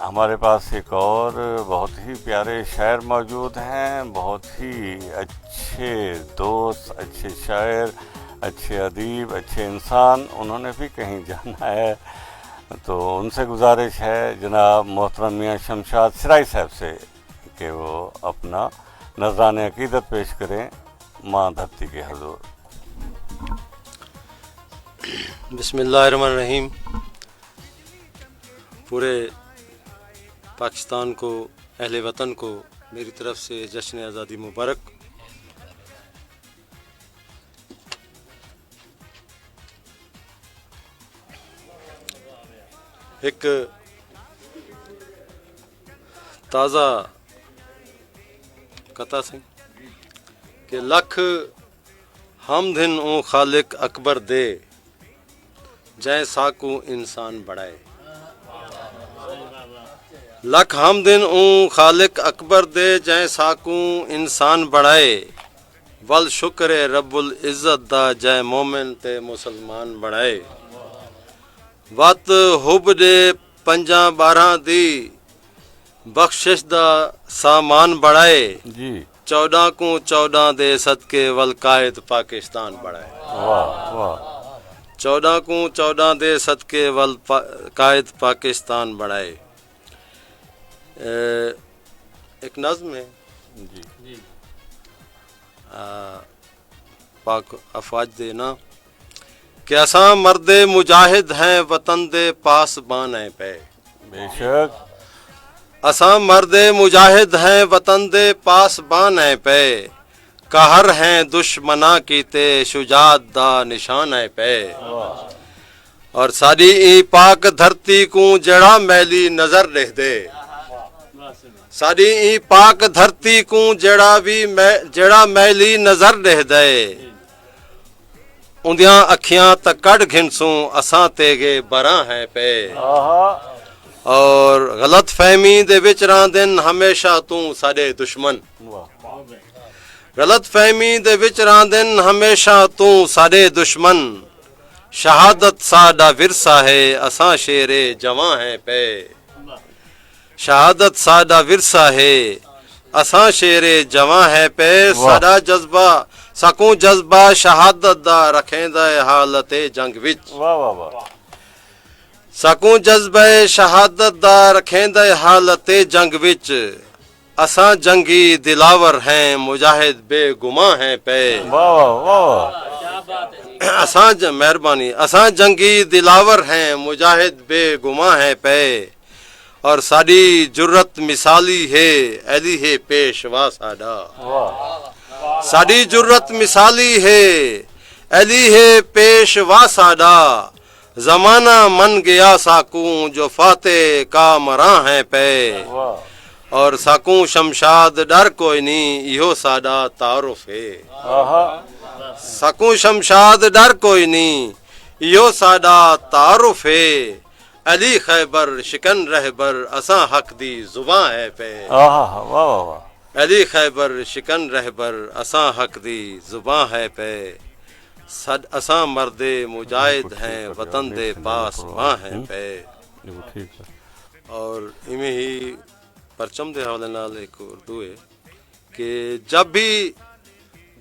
ہمارے پاس ایک اور بہت ہی پیارے شاعر موجود ہیں، بہت ہی اچھے دوست، اچھے شاعر، اچھے ادیب، اچھے انسان. انہوں نے بھی کہیں جانا ہے، تو ان سے گزارش ہے جناب محترم میاں شمشاد سرائی صاحب سے کہ وہ اپنا نذران عقیدت پیش کریں ماں دھرتی کے حضور. بسم اللہ الرحمن الرحیم. پورے پاکستان کو، اہل وطن کو میری طرف سے جشن آزادی مبارک. ایک تازہ قطع سے کہ لکھ حمد ہن اون خالق اکبر دے جائیں ساکو انسان بڑھائے. لکھ حمدن اون خالق اکبر دے جائیں ساکوں انسان بڑھائے. ول شکر رب العزت دا جائیں مومن تے مسلمان بڑھائے. وت حب دے پنجاں باراں دی بخشش دا سامان بڑھائے. جی 14 کو 14 دے صدقے ول قائد پاکستان بڑھائے. واہ واہ. 14 کو 14 دے صدقے ول قائد پاکستان بڑھائے. ایک نظم ہے جی پاک افواج دینا کہ اساں مرد مجاہد ہیں وطن دے پاس بان ہیں پہ. بے شک. اساں مرد مجاہد ہیں وطن دے پاس بان ہیں پہ. قہر ہیں دشمنا کیتے شجاعت دا نشان ہے پہ. اور ساری ای پاک دھرتی کو جڑا میلی نظر رہ دے. ساری ای پاک دھرتی کو جڑا میلی نظر رہ دے. اندیاں اکھیاں تکڑ گھنسوں اساں تیگے براں ہیں پہ. اور غلط فہمی دے وچ راندن ہمیشہ تو ساڈے دشمن. غلط فہمی دے وچ راندن ہمیشہ تو ساڈے دشمن. شہادت ساڈا ورثہ ہے اساں شیر جواں ہیں پہ. شہادت ساڈا ورثہ ہے اساں شیر جواں ہے پہ. ساڈا جذبہ سکوں جذبہ شہادت دا رکھیں دا حالت جنگ وچ. واہ واہ واہ. سکوں جذبہ شہادت دا رکھیں دا حالت جنگ وچ. اساں جنگی دلاور ہیں مجاہد بے گماں ہیں پہ. واہ واہ. اساں مہربانی. اساں جنگی دلاور ہیں مجاہد بے گماں ہیں پہ. اور ساڈی جرت مثالی ہے علی ہے پیشوا ساڈا. ساڈی جرت مثالی ہے علی ہے پیشوا ساڈا. زمانہ من گیا ساکوں جو فاتح کا مراں ہیں پہ. اور ساکوں شمشاد ڈر کوئی نہیں ایہو ساڈا تعارف ہے. ساکوں شمشاد ڈر کوئی نہیں ایہو ساڈا تعارف ہے. علی خیبر شکن رہبر اساں حق دی زباں ہے پہ. علی خیبر شکن رہبر اساں حق دی زباں ہے پہ. اساں مرد مجاہد ہیں وطن دے پاس ماں ہیں پہ. اور ایویں ہی پرچم دے حوالے نال ایک اردو ہے کہ جب بھی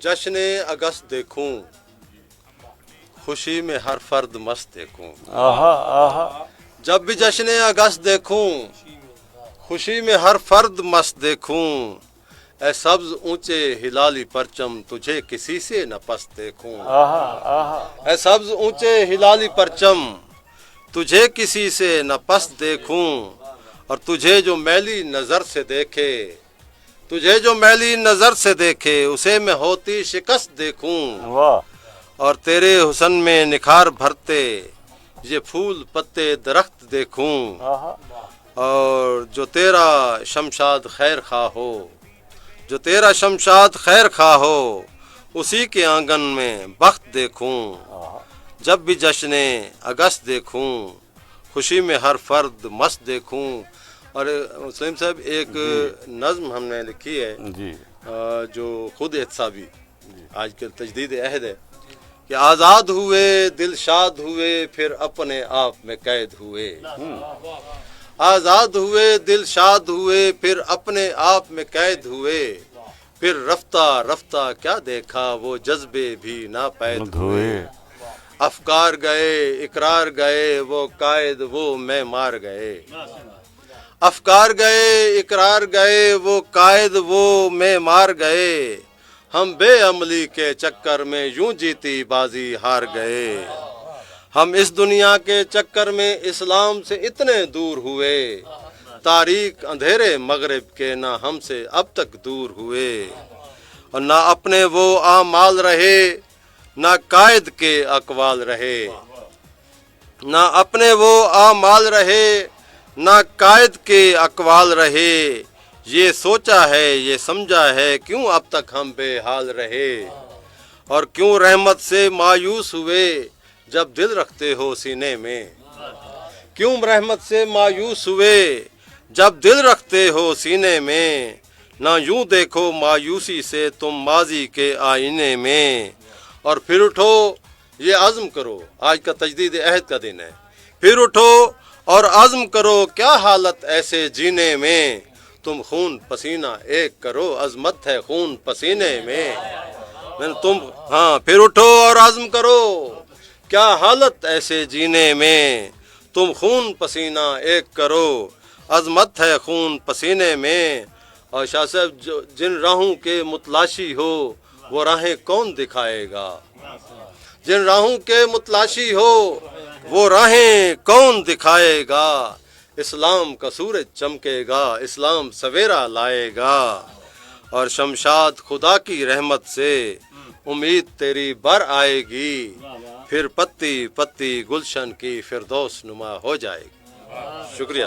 جشن اگست دیکھوں خوشی میں ہر فرد مست دیکھوں. جب بھی جشن اگست دیکھوں خوشی میں ہر فرد مست دیکھوں. اے سبز اونچے ہلالی پرچم تجھے کسی سے نہ پست دیکھوں. اے سبز اونچے ہلالی پرچم تجھے کسی سے نہ پست دیکھوں. اور تجھے جو میلی نظر سے دیکھے تجھے جو میلی نظر سے دیکھے اسے میں ہوتی شکست دیکھوں. اور تیرے حسن میں نکھار بھرتے یہ پھول پتے درخت دیکھوں. اور جو تیرا شمشاد خیر خواہ ہو جو تیرا شمشاد خیر خواہ ہو اسی کے آنگن میں بخت دیکھوں. جب بھی جشن اگست دیکھوں خوشی میں ہر فرد مست دیکھوں. اور سلیم صاحب ایک نظم ہم نے لکھی ہے جو خود احتسابی آج کل تجدید عہد ہے کہ آزاد ہوئے دل شاد ہوئے پھر اپنے آپ میں قید ہوئے. آزاد ہوئے دل شاد ہوئے پھر اپنے آپ میں قید ہوئے پھر رفتہ رفتہ کیا دیکھا وہ جذبے بھی ناپید ہوئے افکار گئے اقرار گئے وہ قائد وہ میں مار گئے افکار گئے اقرار گئے وہ قائد وہ میں مار گئے ہم بے عملی کے چکر میں یوں جیتی بازی ہار گئے ہم اس دنیا کے چکر میں اسلام سے اتنے دور ہوئے تاریک اندھیرے مغرب کے نہ ہم سے اب تک دور ہوئے اور نہ اپنے وہ اعمال رہے نہ قائد کے اقوال رہے نہ اپنے وہ اعمال رہے نہ قائد کے اقوال رہے یہ سوچا ہے یہ سمجھا ہے کیوں اب تک ہم بے حال رہے اور کیوں رحمت سے مایوس ہوئے جب دل رکھتے ہو سینے میں کیوں رحمت سے مایوس ہوئے جب دل رکھتے ہو سینے میں نہ یوں دیکھو مایوسی سے تم ماضی کے آئینے میں اور پھر اٹھو یہ عزم کرو آج کا تجدید عہد کا دن ہے پھر اٹھو اور عزم کرو کیا حالت ایسے جینے میں تم خون پسینہ ایک کرو عظمت ہے خون پسینے میں تم پھر اٹھو اور عزم کرو کیا حالت ایسے جینے میں تم خون پسینہ ایک کرو عظمت ہے خون پسینے میں اور شاہ صاحب جن راہوں کے متلاشی ہو وہ راہیں کون دکھائے گا جن راہوں کے متلاشی ہو وہ راہیں کون دکھائے گا اسلام کا سورج چمکے گا اسلام سویرا لائے گا اور شمشاد خدا کی رحمت سے امید تیری بر آئے گی پھر پتی پتی گلشن کی فردوس نما ہو جائے گی شکریہ